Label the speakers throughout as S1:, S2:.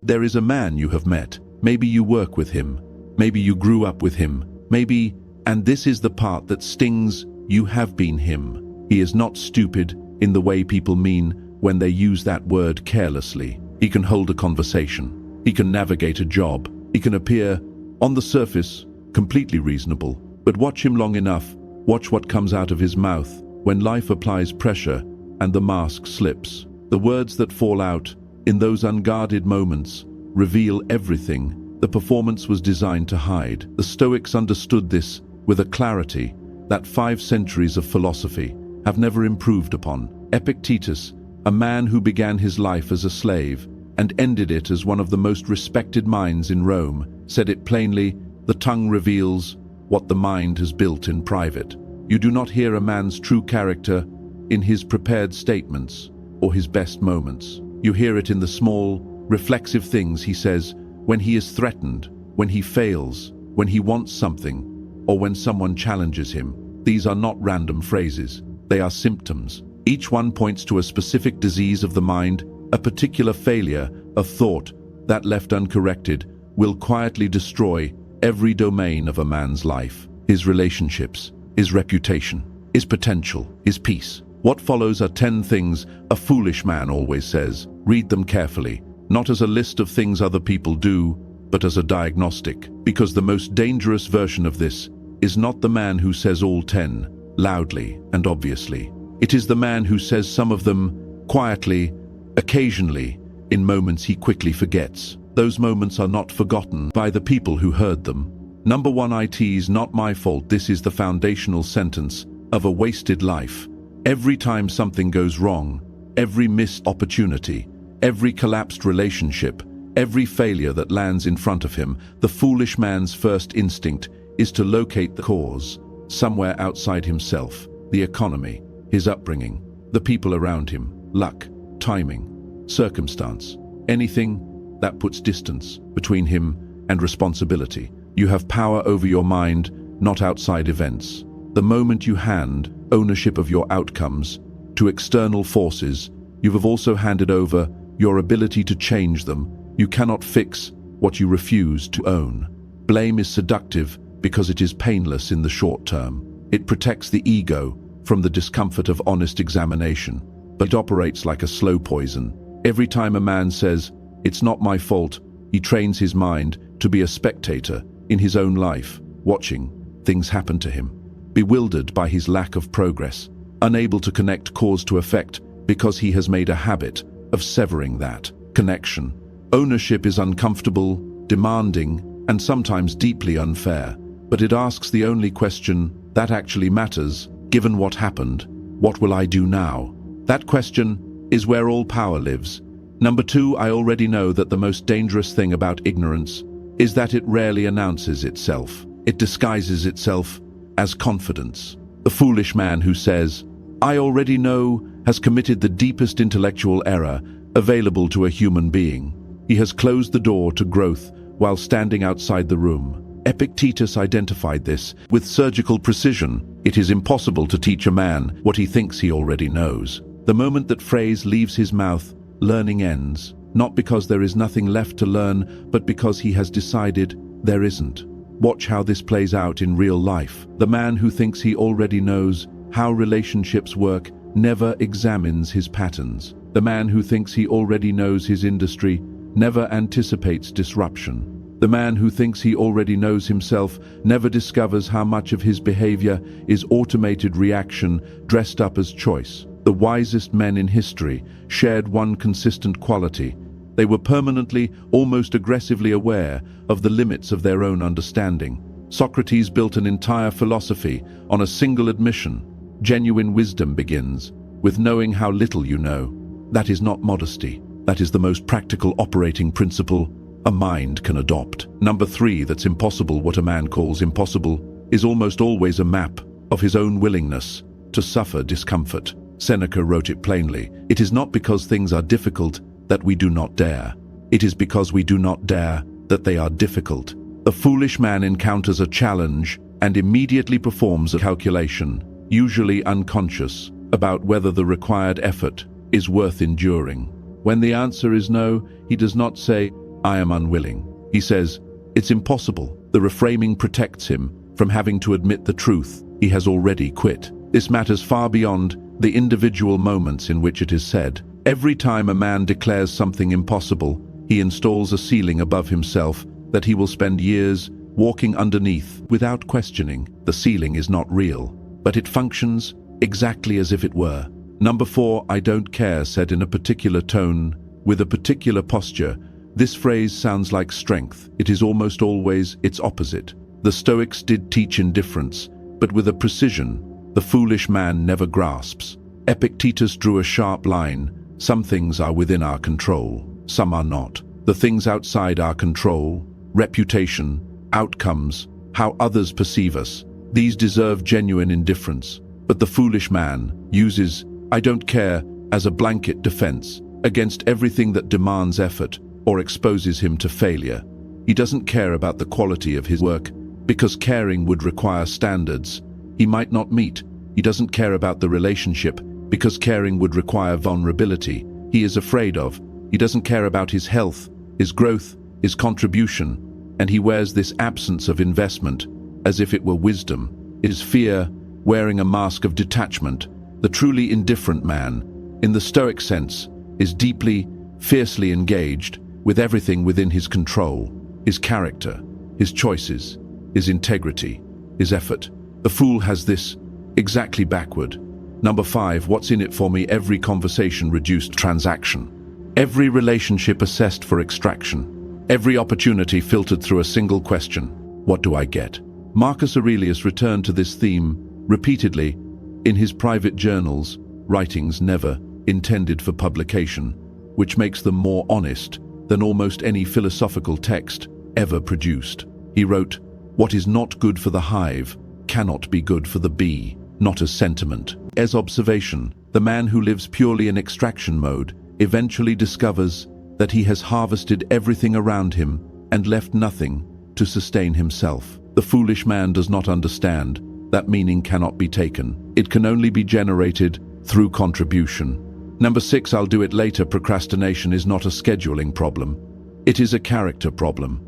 S1: There is a man you have met. Maybe you work with him. Maybe you grew up with him. Maybe, and this is the part that stings, you have been him. He is not stupid in the way people mean when they use that word carelessly. He can hold a conversation. He can navigate a job. He can appear, on the surface, completely reasonable. But watch him long enough, watch what comes out of his mouth when life applies pressure and the mask slips. The words that fall out in those unguarded moments reveal everything the performance was designed to hide. The Stoics understood this with a clarity that 5 centuries of philosophy have never improved upon. Epictetus, a man who began his life as a slave and ended it as one of the most respected minds in Rome, said it plainly, the tongue reveals what the mind has built in private. You do not hear a man's true character in his prepared statements or his best moments. You hear it in the small, reflexive things he says when he is threatened, when he fails, when he wants something, or when someone challenges him. These are not random phrases. They are symptoms. Each one points to a specific disease of the mind, a particular failure of thought that, left uncorrected, will quietly destroy every domain of a man's life: his relationships, his reputation, his potential, his peace. What follows are 10 things a foolish man always says. Read them carefully, not as a list of things other people do, but as a diagnostic, because the most dangerous version of this is not the man who says all 10, loudly and obviously. It is the man who says some of them quietly, occasionally, in moments he quickly forgets. Those moments are not forgotten by the people who heard them. Number 1, it's not my fault. This is the foundational sentence of a wasted life. Every time something goes wrong, every missed opportunity, every collapsed relationship, every failure that lands in front of him, the foolish man's first instinct is to locate the cause somewhere outside himself: the economy, his upbringing, the people around him, luck, timing, circumstance, anything that puts distance between him and responsibility. You have power over your mind, not outside events. The moment you hand ownership of your outcomes to external forces, you have also handed over your ability to change them. You cannot fix what you refuse to own. Blame is seductive because it is painless in the short term. It protects the ego from the discomfort of honest examination, but it operates like a slow poison. Every time a man says, "It's not my fault," he trains his mind to be a spectator in his own life, watching things happen to him, bewildered by his lack of progress, unable to connect cause to effect because he has made a habit of severing that connection. Ownership is uncomfortable, demanding, and sometimes deeply unfair, but it asks the only question that actually matters: given what happened, what will I do now? That question is where all power lives. Number 2, I already know that the most dangerous thing about ignorance is that it rarely announces itself. It disguises itself as confidence. The foolish man who says, "I already know," has committed the deepest intellectual error available to a human being. He has closed the door to growth while standing outside the room. Epictetus identified this with surgical precision. It is impossible to teach a man what he thinks he already knows. The moment that phrase leaves his mouth, learning ends, not because there is nothing left to learn, but because he has decided there isn't. Watch how this plays out in real life. The man who thinks he already knows how relationships work never examines his patterns. The man who thinks he already knows his industry never anticipates disruption. The man who thinks he already knows himself never discovers how much of his behavior is automated reaction dressed up as choice. The wisest men in history shared one consistent quality. They were permanently, almost aggressively aware of the limits of their own understanding. Socrates built an entire philosophy on a single admission. Genuine wisdom begins with knowing how little you know. That is not modesty. That is the most practical operating principle a mind can adopt. Number 3, that's impossible. What a man calls impossible is almost always a map of his own willingness to suffer discomfort. Seneca wrote it plainly. It is not because things are difficult that we do not dare. It is because we do not dare that they are difficult. A foolish man encounters a challenge and immediately performs a calculation, usually unconscious, about whether the required effort is worth enduring. When the answer is no, he does not say, I am unwilling. He says, it's impossible. The reframing protects him from having to admit the truth. He has already quit. This matters far beyond the individual moments in which it is said. Every time a man declares something impossible, he installs a ceiling above himself that he will spend years walking underneath without questioning. The ceiling is not real, but it functions exactly as if it were. Number 4, I don't care, said in a particular tone, with a particular posture. This phrase sounds like strength. It is almost always its opposite. The Stoics did teach indifference, but with a precision the foolish man never grasps. Epictetus drew a sharp line. Some things are within our control, some are not. The things outside our control, reputation, outcomes, how others perceive us, these deserve genuine indifference. But the foolish man uses I don't care as a blanket defense against everything that demands effort or exposes him to failure. He doesn't care about the quality of his work because caring would require standards he might not meet. He doesn't care about the relationship because caring would require vulnerability he is afraid of. He doesn't care about his health, his growth, his contribution, and he wears this absence of investment as if it were wisdom. It is fear wearing a mask of detachment. The truly indifferent man, in the Stoic sense, is deeply, fiercely engaged with everything within his control, his character, his choices, his integrity, his effort. The fool has this exactly backward. Number 5, what's in it for me? Every conversation reduced transaction. Every relationship assessed for extraction. Every opportunity filtered through a single question. What do I get? Marcus Aurelius returned to this theme repeatedly in his private journals, writings never intended for publication, which makes them more honest than almost any philosophical text ever produced. He wrote, "What is not good for the hive cannot be good for the bee," not as sentiment, as observation. The man who lives purely in extraction mode eventually discovers that he has harvested everything around him and left nothing to sustain himself. The foolish man does not understand that meaning cannot be taken. It can only be generated through contribution. Number 6, I'll do it later. Procrastination is not a scheduling problem. It is a character problem.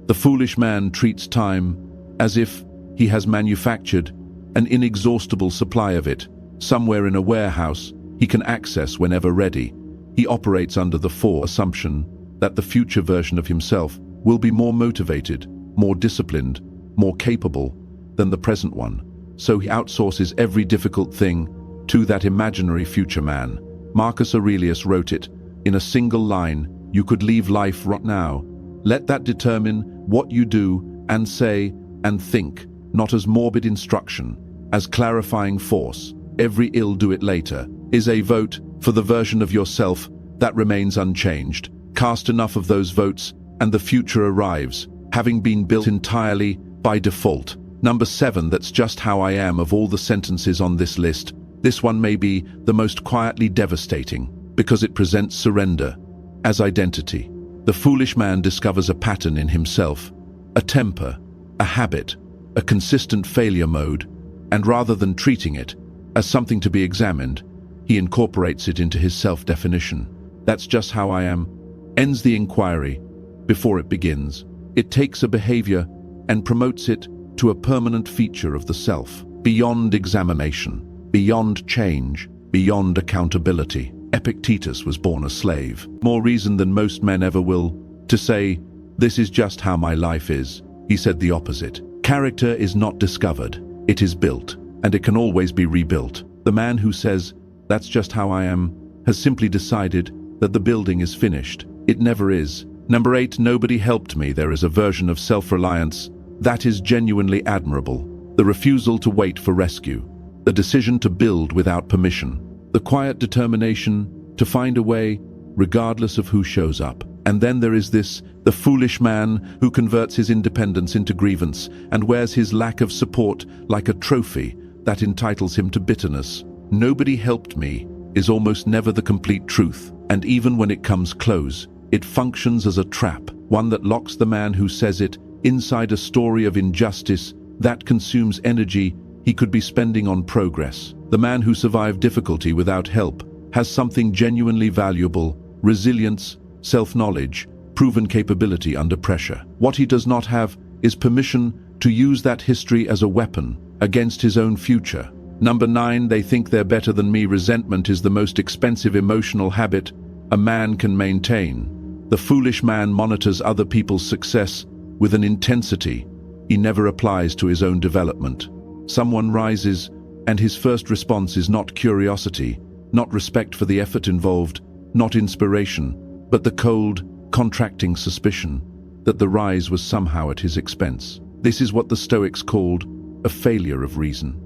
S1: The foolish man treats time as if he has manufactured an inexhaustible supply of it, somewhere in a warehouse he can access whenever ready. He operates under the assumption that the future version of himself will be more motivated, more disciplined, more capable than the present one. So he outsources every difficult thing to that imaginary future man. Marcus Aurelius wrote it in a single line: you could leave life right now. Let that determine what you do and say and think, not as morbid instruction, as clarifying force. Every "I'll do it later" is a vote for the version of yourself that remains unchanged. Cast enough of those votes and the future arrives, having been built entirely by default. Number 7, that's just how I am. Of all the sentences on this list, this one may be the most quietly devastating because it presents surrender as identity. The foolish man discovers a pattern in himself, a temper, a habit, a consistent failure mode, and rather than treating it as something to be examined, he incorporates it into his self-definition. That's just how I am ends the inquiry before it begins. It takes a behavior and promotes it to a permanent feature of the self, beyond examination, beyond change, beyond accountability. Epictetus was born a slave. More reason than most men ever will to say, "This is just how my life is." He said the opposite. Character is not discovered, it is built, and it can always be rebuilt. The man who says, "That's just how I am," has simply decided that the building is finished. It never is. Number 8, nobody helped me. There is a version of self-reliance that is genuinely admirable. The refusal to wait for rescue, the decision to build without permission, the quiet determination to find a way regardless of who shows up. And then there is the foolish man who converts his independence into grievance and wears his lack of support like a trophy that entitles him to bitterness. Nobody helped me is almost never the complete truth, and even when it comes close, it functions as a trap, one that locks the man who says it inside a story of injustice that consumes energy he could be spending on progress. The man who survived difficulty without help has something genuinely valuable: resilience, self-knowledge, proven capability under pressure. What he does not have is permission to use that history as a weapon against his own future. Number 9, they think they're better than me. Resentment is the most expensive emotional habit a man can maintain. The foolish man monitors other people's success with an intensity he never applies to his own development. Someone rises, and his first response is not curiosity, not respect for the effort involved, not inspiration, but the cold, contracting suspicion that the rise was somehow at his expense. This is what the Stoics called a failure of reason.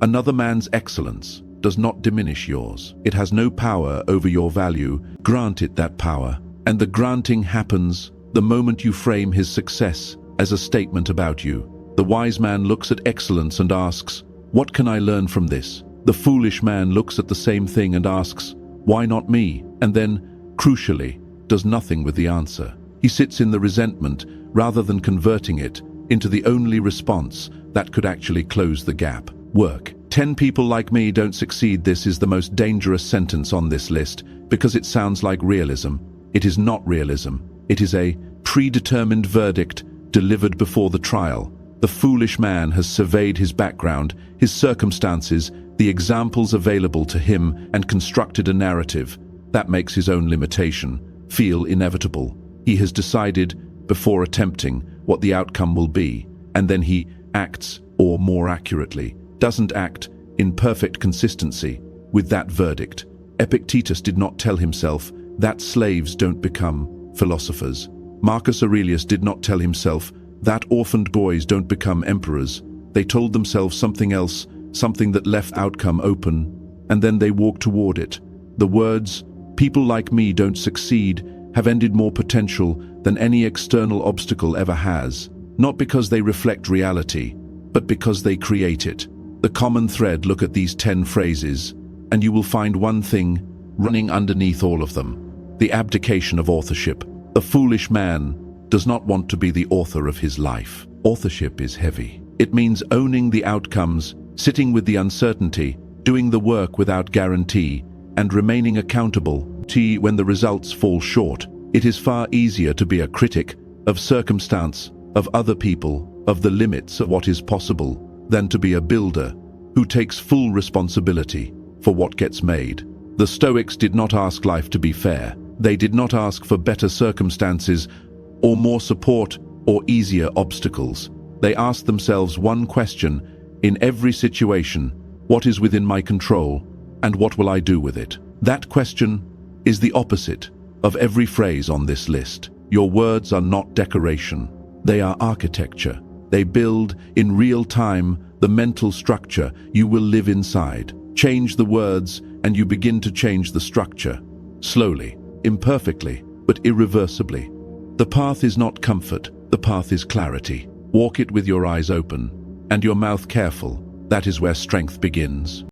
S1: Another man's excellence does not diminish yours. It has no power over your value. Grant it that power, and the granting happens the moment you frame his success as a statement about you. The wise man looks at excellence and asks, "What can I learn from this?" The foolish man looks at the same thing and asks, "Why not me?" And then, crucially, does nothing with the answer. He sits in the resentment rather than converting it into the only response that could actually close the gap. Work. 10 people like me don't succeed. This is the most dangerous sentence on this list because it sounds like realism. It is not realism. It is a predetermined verdict delivered before the trial. The foolish man has surveyed his background, his circumstances, the examples available to him, and constructed a narrative that makes his own limitation feel inevitable. He has decided before attempting what the outcome will be, and then he acts, or more accurately, doesn't act in perfect consistency with that verdict. Epictetus did not tell himself that slaves don't become philosophers. Marcus Aurelius did not tell himself that orphaned boys don't become emperors. They told themselves something else, something that left outcome open, and then they walked toward it. The words, "People like me don't succeed," have ended more potential than any external obstacle ever has, not because they reflect reality, but because they create it. The common thread: look at these 10 phrases, and you will find one thing running underneath all of them: the abdication of authorship. The foolish man does not want to be the author of his life. Authorship is heavy. It means owning the outcomes, sitting with the uncertainty, doing the work without guarantee, and remaining accountable when the results fall short. It is far easier to be a critic of circumstance, of other people, of the limits of what is possible, than to be a builder who takes full responsibility for what gets made. The Stoics did not ask life to be fair. They did not ask for better circumstances or more support or easier obstacles. They asked themselves one question in every situation: what is within my control, and what will I do with it? That question is the opposite of every phrase on this list. Your words are not decoration. They are architecture. They build in real time the mental structure you will live inside. Change the words and you begin to change the structure. Slowly, imperfectly, but irreversibly. The path is not comfort, the path is clarity. Walk it with your eyes open and your mouth careful. That is where strength begins.